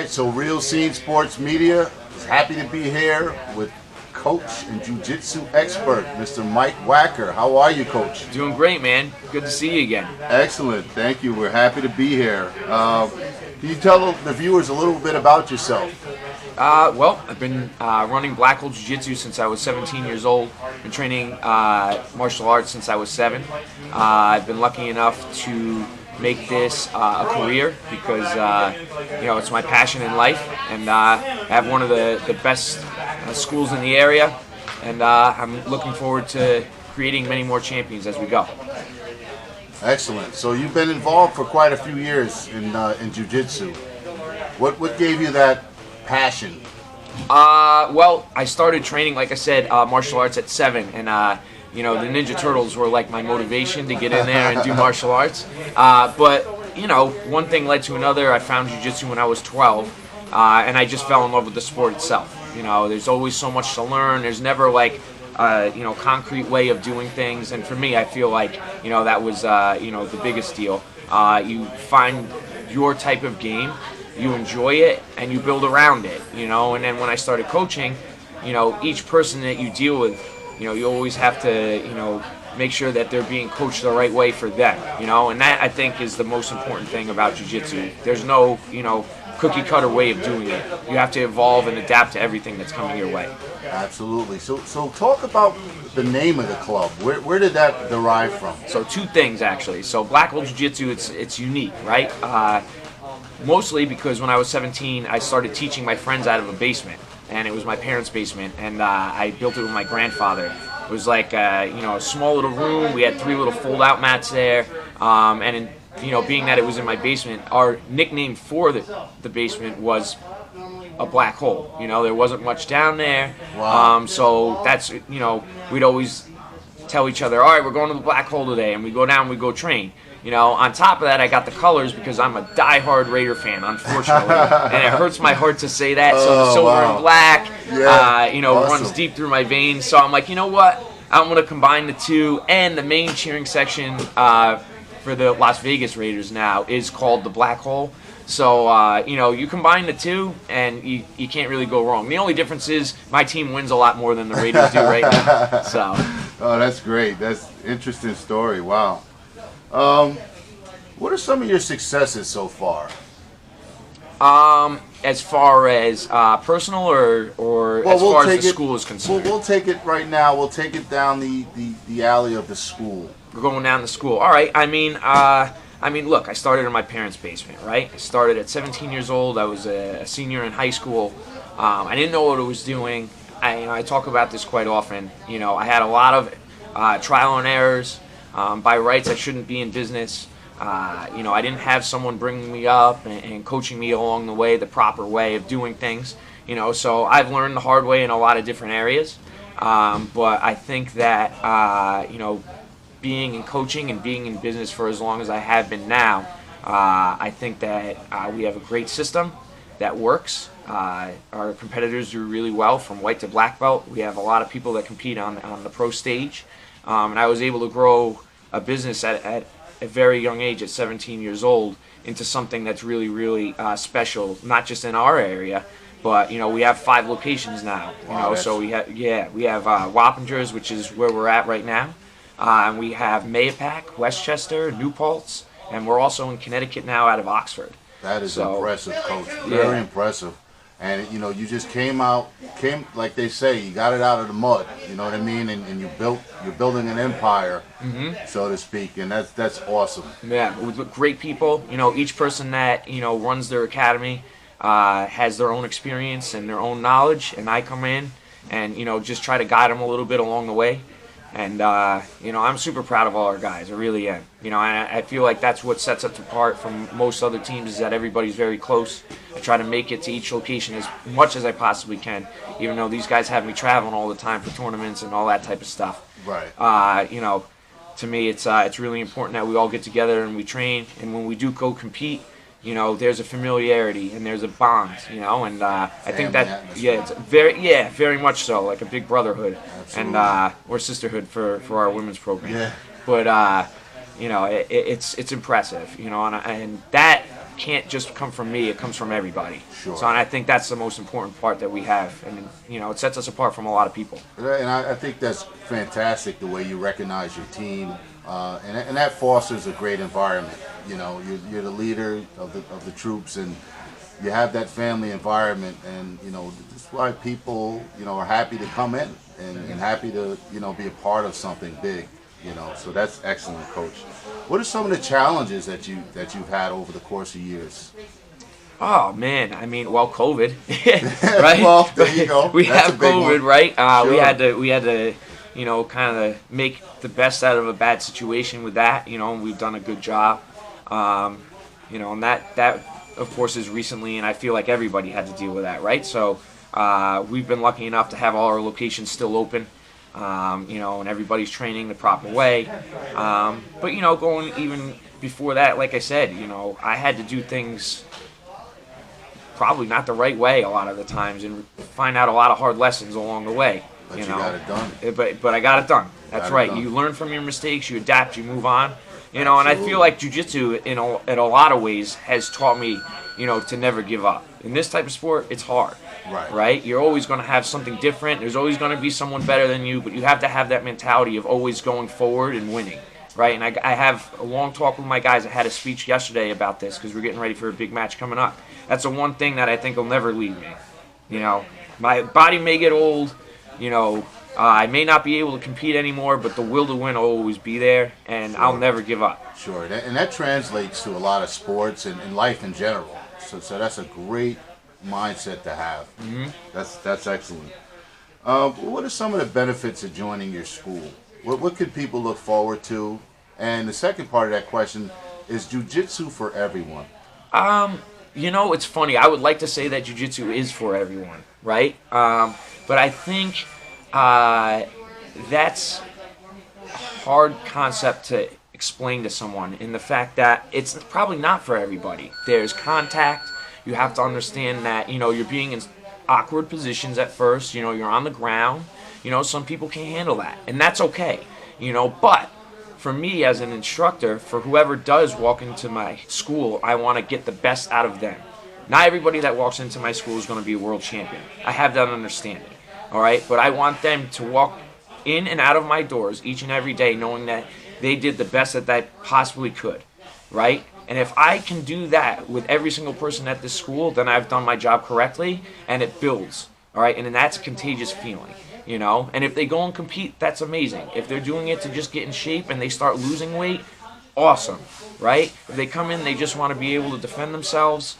right, so Real Scene Sports Media is happy to be here with coach and jiu-jitsu expert, Mr. Mike Wacker. How are you, Coach? Doing great, man. Good to see you again. Excellent, thank you. We're happy to be here. Can you tell the viewers a little bit about yourself? Well, I've been running Blackhole Jujitsu since I was 17 years old. Been training martial arts since I was 7. I've been lucky enough to make this a career because it's my passion in life, and I have one of the best schools in the area, and I'm looking forward to creating many more champions as we go. Excellent. So you've been involved for quite a few years in jiu-jitsu. What gave you that passion? Well, I started training, like I said, martial arts at 7, and the Ninja Turtles were like my motivation to get in there and do martial arts. But one thing led to another. I found jiu-jitsu when I was 12, and I just fell in love with the sport itself. There's always so much to learn. There's never like concrete way of doing things, and for me, I feel like that was the biggest deal. You find your type of game, you enjoy it, and you build around it. And then when I started coaching, each person that you deal with, you always have to make sure that they're being coached the right way for them. And that, I think, is the most important thing about jiu-jitsu. There's no cookie cutter way of doing it. You have to evolve and adapt to everything that's coming your way. Absolutely. So talk about the name of the club. Where did that derive from? So two things, actually. So Blackhole Jujitsu, it's unique, right? Mostly because when I was 17, I started teaching my friends out of a basement, and it was my parents' basement, and I built it with my grandfather. It was like a small little room. We had 3 little fold-out mats there, and being that it was in my basement, our nickname for the basement was a black hole. There wasn't much down there. Wow. So that's we'd always tell each other, all right, we're going to the black hole today, and we go down and we go train. On top of that, I got the colors because I'm a diehard Raider fan, unfortunately, and it hurts my heart to say that. So the silver and black, awesome. runs deep through my veins. So I'm like, you know what? I'm gonna combine the two, and the main cheering section for the Las Vegas Raiders now is called the Black Hole. So, you combine the two, and you can't really go wrong. The only difference is my team wins a lot more than the Raiders do right now. So. Oh, that's great. That's an interesting story. Wow. What are some of your successes so far? As far as personal or as far as the school is concerned? We'll take it right now. We'll take it down the alley of the school. We're going down the school. All right. I mean, look, I started in my parents' basement, right? I started at 17 years old. I was a senior in high school. I didn't know what I was doing. I talk about this quite often. I had a lot of trial and errors. By rights, I shouldn't be in business. I didn't have someone bringing me up and coaching me along the way, the proper way of doing things. So I've learned the hard way in a lot of different areas. But I think that, being in coaching and being in business for as long as I have been now, I think that we have a great system that works. Our competitors do really well from white to black belt. We have a lot of people that compete on the pro stage. And I was able to grow a business at a very young age, at 17 years old, into something that's really, really special, not just in our area, but we have 5 locations now. Wow, so we have Wappingers, which is where we're at right now. And we have Mayapack, Westchester, New Paltz, and we're also in Connecticut now out of Oxford. That is impressive, Coach. Very impressive. And you just came like they say, you got it out of the mud. You know what I mean? And you're building an empire, so to speak. And that's awesome. Yeah, with great people. Each person that runs their academy has their own experience and their own knowledge, and I come in and just try to guide them a little bit along the way. And I'm super proud of all our guys. I really am. I feel like that's what sets us apart from most other teams, is that everybody's very close. I try to make it to each location as much as I possibly can, even though these guys have me traveling all the time for tournaments and all that type of stuff. Right. To me, it's really important that we all get together and we train. And when we do go compete, there's a familiarity and there's a bond, and I think that, it's very much so, like a big brotherhood. Absolutely. And or sisterhood for our women's program. Yeah. But it's impressive, and that can't just come from me. It comes from everybody. Sure. So, and I think that's the most important part that we have, and it sets us apart from a lot of people. And I think that's fantastic the way you recognize your team, and that fosters a great environment. You're the leader of the troops, and you have that family environment, and that's why people are happy to come in and happy to be a part of something big. So that's excellent, Coach. What are some of the challenges that you've had over the course of years? Oh man, I mean, well, COVID, right? Well, there you go. We That's have a big COVID, one. right? Sure. We had to, kind of make the best out of a bad situation with that. And we've done a good job. And that of course is recently, and I feel like everybody had to deal with that, right? So we've been lucky enough to have all our locations still open. And everybody's training the proper way. But going even before that, like I said, I had to do things probably not the right way a lot of the times, and find out a lot of hard lessons along the way. But you got it done. But I got it done. That's right. Done. You learn from your mistakes, you adapt, you move on. And I feel like jiu-jitsu in a lot of ways has taught me, to never give up. In this type of sport, it's hard. Right? You're always going to have something different. There's always going to be someone better than you, but you have to have that mentality of always going forward and winning. Right? And I have a long talk with my guys. I had a speech yesterday about this because we're getting ready for a big match coming up. That's the one thing that I think will never leave me. My body may get old. I may not be able to compete anymore, but the will to win will always be there, and Sure. I'll never give up. Sure, and that translates to a lot of sports and life in general. So that's a great mindset to have. Mm-hmm. That's excellent. What are some of the benefits of joining your school? What could people look forward to? And the second part of that question is jiu-jitsu for everyone? It's funny. I would like to say that jiu-jitsu is for everyone, right? But I think that's a hard concept to explain to someone, in the fact that it's probably not for everybody. There's contact. You have to understand that, you're being in awkward positions at first. You're on the ground. Some people can't handle that, and that's okay. But for me as an instructor, for whoever does walk into my school, I want to get the best out of them. Not everybody that walks into my school is going to be a world champion. I have that understanding, all right? But I want them to walk in and out of my doors each and every day knowing that they did the best that they possibly could, right? And if I can do that with every single person at this school, then I've done my job correctly, and it builds, all right? And then that's a contagious feeling. And if they go and compete, that's amazing. If they're doing it to just get in shape and they start losing weight, awesome, right? If they come in, they just want to be able to defend themselves,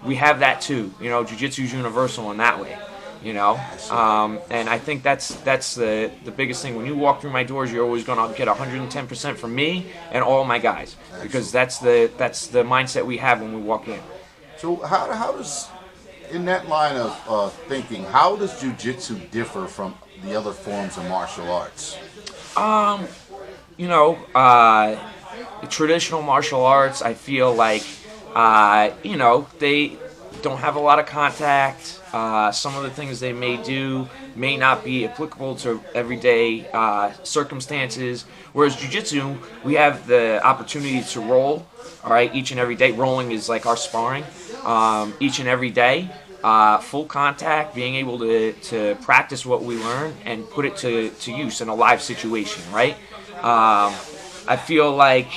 we have that too. Jiu-jitsu is universal in that way, and I think that's the biggest thing. When you walk through my doors, you're always going to get 110% from me and all my guys, because that's the mindset we have when we walk in. So how does, in that line of thinking, how does jiu-jitsu differ from the other forms of martial arts? Traditional martial arts, I feel like, they don't have a lot of contact. Some of the things they may do may not be applicable to everyday circumstances. Whereas jiu-jitsu, we have the opportunity to roll, all right, each and every day. Rolling is like our sparring, each and every day. Full contact, being able to practice what we learn and put it to use in a live situation, right? I feel like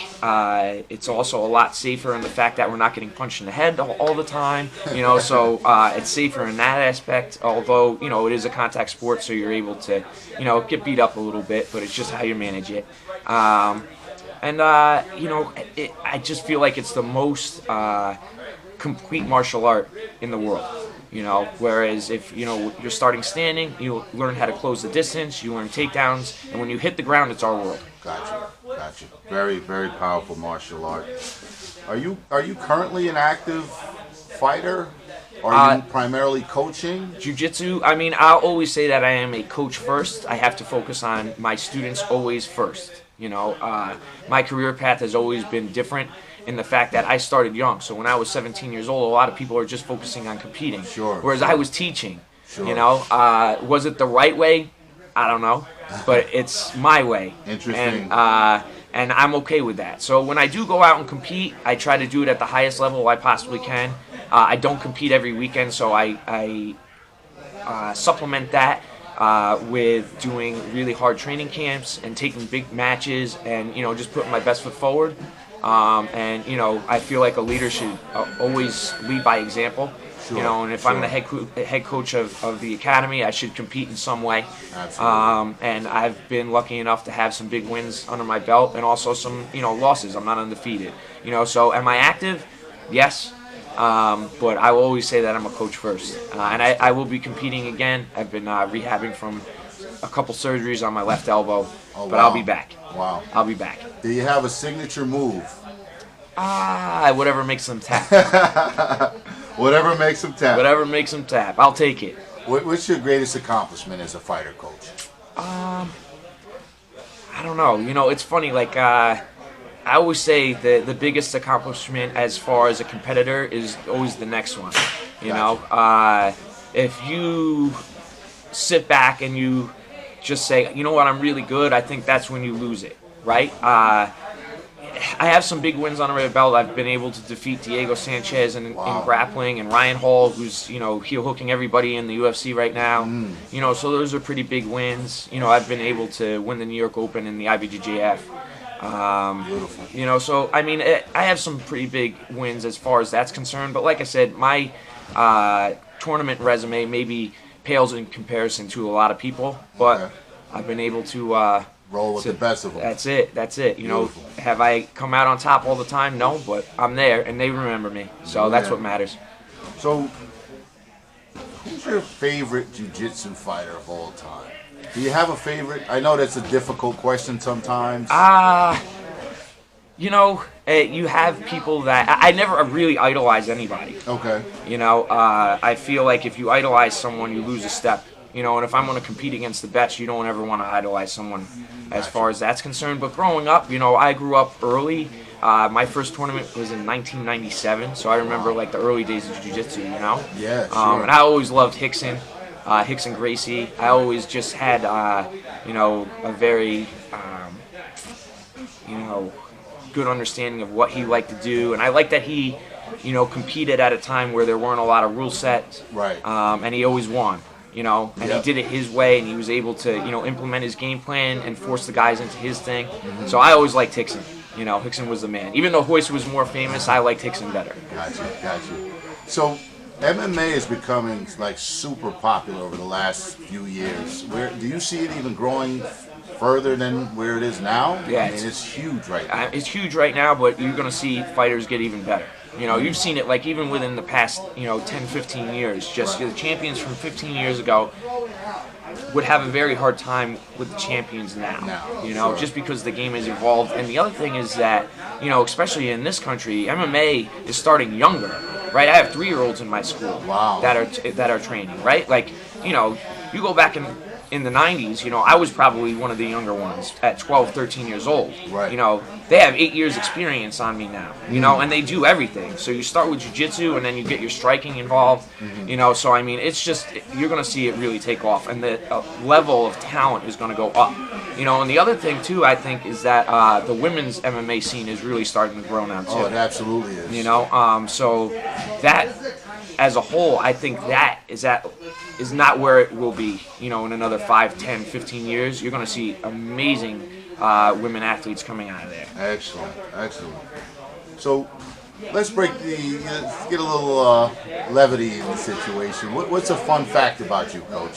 it's also a lot safer in the fact that we're not getting punched in the head all the time, so it's safer in that aspect, although, it is a contact sport, so you're able to, get beat up a little bit, but it's just how you manage it. I just feel like it's the most complete martial art in the world. Whereas if, you're starting standing, you learn how to close the distance, you learn takedowns, and when you hit the ground, it's our world. Gotcha. Very, very powerful martial art. Are you currently an active fighter? Are you primarily coaching? Jiu-jitsu, I'll always say that I am a coach first. I have to focus on my students always first. My career path has always been different in the fact that I started young. So when I was 17 years old, a lot of people are just focusing on competing. Sure. Whereas I was teaching. Sure. Was it the right way? I don't know, but it's my way. Interesting. And and I'm okay with that. So when I do go out and compete, I try to do it at the highest level I possibly can. I don't compete every weekend, so I supplement that with doing really hard training camps and taking big matches and, just putting my best foot forward. And, I feel like a leader should always lead by example. Sure, and if I'm the head coach of the academy, I should compete in some way. Absolutely. And I've been lucky enough to have some big wins under my belt and also some, losses. I'm not undefeated. So am I active? Yes. But I will always say that I'm a coach first. And I will be competing again. I've been rehabbing from a couple surgeries on my left elbow. Oh, but wow. I'll be back. Wow. I'll be back. Do you have a signature move? Whatever makes them tap. Whatever makes them tap. Whatever makes them tap. I'll take it. What's your greatest accomplishment as a fighter coach? I don't know. It's funny. Like I always say, the biggest accomplishment as far as a competitor is always the next one. If you sit back and you just say, you know what, I'm really good, I think that's when you lose it, right? I have some big wins under my belt. I've been able to defeat Diego Sanchez in grappling, and Ryan Hall, who's heel hooking everybody in the UFC right now. So those are pretty big wins. I've been able to win the New York Open and the IBJJF. Beautiful. So I mean, I have some pretty big wins as far as that's concerned. But like I said, my tournament resume maybe pales in comparison to a lot of people. But Okay. I've been able to roll with the best of them. That's it. Beautiful. Have I come out on top all the time? No, but I'm there, and they remember me. So that's what matters. So, who's your favorite jiu-jitsu fighter of all time? Do you have a favorite? I know that's a difficult question sometimes. You have people that I never really idolize anybody. Okay. I feel like if you idolize someone, you lose a step. And if I'm going to compete against the best, you don't ever want to idolize someone as far as that's concerned. But growing up, I grew up early. My first tournament was in 1997, so I remember like the early days of jiu-jitsu, Yeah, sure. And I always loved Rickson Gracie. I always just had, a very, good understanding of what he liked to do. And I like that he, competed at a time where there weren't a lot of rule sets. Right. And he always won. And he did it his way, and he was able to, implement his game plan and force the guys into his thing. So I always liked Rickson. Rickson was the man. Even though Hoist was more famous, I liked Rickson better. Gotcha. So, MMA is becoming like super popular over the last few years. Do you see it even growing further than where it is now? Yeah, it's huge right now. It's huge right now, but you're going to see fighters get even better. You've seen it like even within the past, 10, 15 years. Just the champions from 15 years ago would have a very hard time with the champions now. Sure. Just because the game has evolved. And the other thing is that, especially in this country, MMA is starting younger, right? I have 3-year-olds in my school that are training, right? Like, you go back in the 90s, I was probably one of the younger ones at 12, 13 years old. Right. They have 8 years experience on me now, and they do everything. So you start with jiu-jitsu, and then you get your striking involved, so I mean, it's just, you're going to see it really take off, and the level of talent is going to go up. And the other thing, too, I think, is that the women's MMA scene is really starting to grow now, too. Oh, it absolutely is. So that, as a whole, I think that is not where it will be, in another 5, 10, 15 years. You're going to see amazing women athletes coming out of there. Excellent. So, let's get a little levity in the situation. What's a fun fact about you, Coach?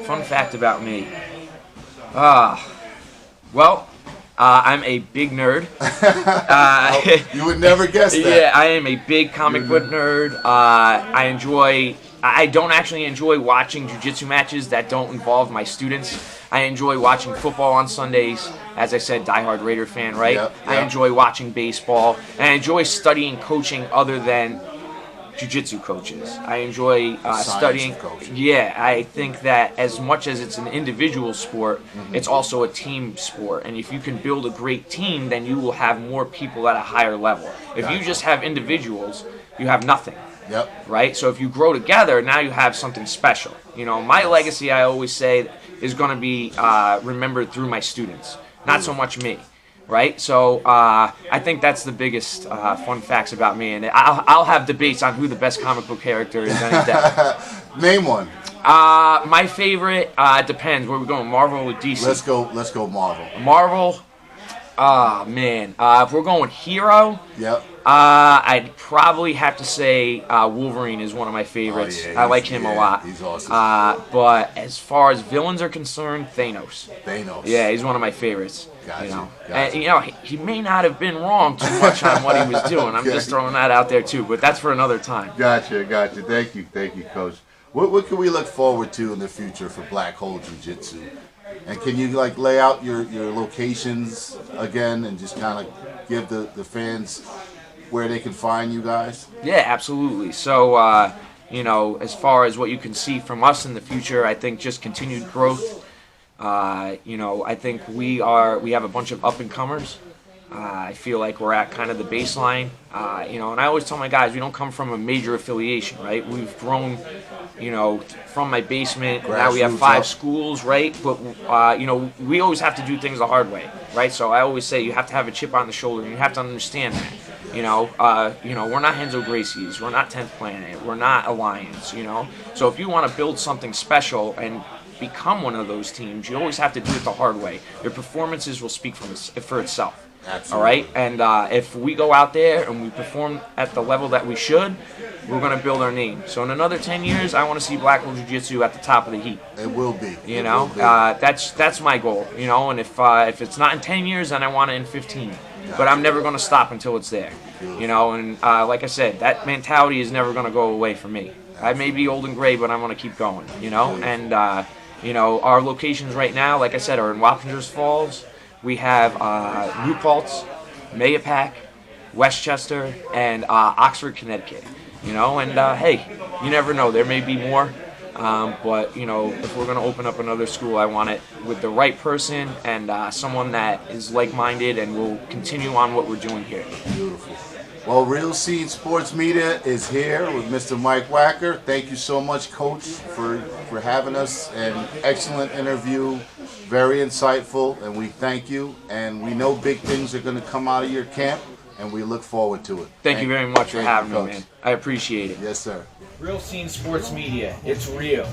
Fun fact about me. I'm a big nerd. You would never guess that. Yeah, I am a big comic book nerd. I don't actually enjoy watching jiu-jitsu matches that don't involve my students. I enjoy watching football on Sundays. As I said, diehard Raider fan, right? Yep. I enjoy watching baseball. And I enjoy studying coaching other than jiu-jitsu coaches. I enjoy studying. Yeah, I think that as much as it's an individual sport, it's also a team sport. And if you can build a great team, then you will have more people at a higher level. If you just have individuals, you have nothing. Yep. Right? So if you grow together, now you have something special. My legacy, I always say, is going to be remembered through my students, not so much me. right? So I think that's the biggest fun facts about me, and I'll have debates on who the best comic book character is any day. Name one. My favorite depends. Where we going, Marvel or DC? Let's go Marvel. Marvel. Man. If we're going hero, Yep. I'd probably have to say Wolverine is one of my favorites. Oh, yeah, I like him a lot. He's awesome. But as far as villains are concerned, Thanos. Yeah, he's one of my favorites. Gotcha. You know, Gotcha. and you know, he may not have been wrong too much on what he was doing. I'm just throwing that out there too, but that's for another time. Gotcha. Thank you, Coach. What can we look forward to in the future for Blackhole Jiu-Jitsu? And can you like lay out your locations again and just kind of give the fans where they can find you guys? Yeah, absolutely. So, you know, as far as what you can see from us in the future, I think just continued growth. You know, I think we have a bunch of up-and-comers. I feel like we're at kind of the baseline. You know, and I always tell my guys, we don't come from a major affiliation, right? We've grown, you know, from my basement. Now we have 5 schools, right? But, you know, we always have to do things the hard way, right? So I always say you have to have a chip on the shoulder, and you have to understand that. You know, we're not Henzo Gracie's, we're not 10th Planet, we're not Alliance, you know? So if you want to build something special and become one of those teams, you always have to do it the hard way. Your performances will speak for itself. Absolutely. All right? And if we go out there and we perform at the level that we should, we're going to build our name. So in another 10 years, I want to see Blackhole Jiu-Jitsu at the top of the heap. It will be. You know? That's my goal, you know? And if it's not in 10 years, then I want it in 15. But I'm never going to stop until it's there. You know? And like I said, that mentality is never going to go away from me. I may be old and gray, but I'm going to keep going, you know? And, you know, our locations right now, like I said, are in Wappingers Falls. We have New Paltz, Mayapack, Westchester, and Oxford, Connecticut. You know, and hey, you never know. There may be more. But, you know, if we're going to open up another school, I want it with the right person and someone that is like-minded and will continue on what we're doing here. Beautiful. Well, Real Scene Sports Media is here with Mr. Mike Wacker. Thank you so much, Coach, for having us. An excellent interview, very insightful, and we thank you. And we know big things are going to come out of your camp, and we look forward to it. Thank you very much for having me, man. I appreciate it. Yes, sir. Real Scene Sports Media. It's real.